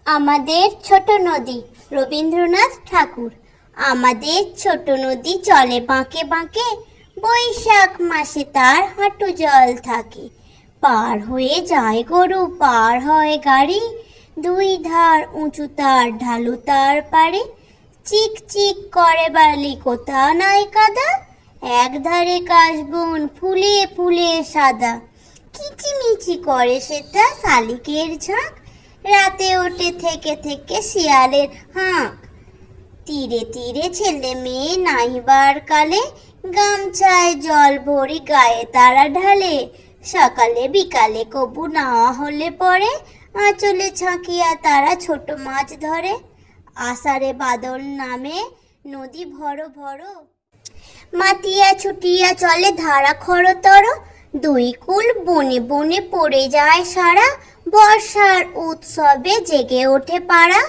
আমাদের ছোট নদী, রবীন্দ্রনাথ ঠাকুর। আমাদের ছোট নদী চলে বাঁকে বাঁকে, বৈশাখ মাসে তার হাঁটু জল থাকে। পার হয়ে যায় গরু, পার হয় গাড়ি, দুই ধার উঁচু তার, ঢালু তার পারে। চিক চিক করে বালি, কোথা নাই কাদা, এক ধারে কাশবন ফুলে ফুলে সাদা। কিচিমিচি করে সেটা শালিকের ঝাঁক, রাতে ওঠে থেকে থেকে শিয়ালের হাঁক। তীরে তীরে ছেলে মেয়ে নাইবার কালে, গামছায় জল ভরি গায়ে তারা ঢালে। সকালে বিকালে কবু নাওয়া হলে পরে, আঁচলে ছাঁকিয়া তারা ছোট মাছ ধরে। আষাঢ়ে বাদল নামে নদী ভরো ভরো, মাতিয়া ছুটিয়া চলে ধারা খরতর। দুই কূল বনে বনে পড়ে যায় সারা, বর্ষার উৎসবে জেগে ওঠে পাড়া।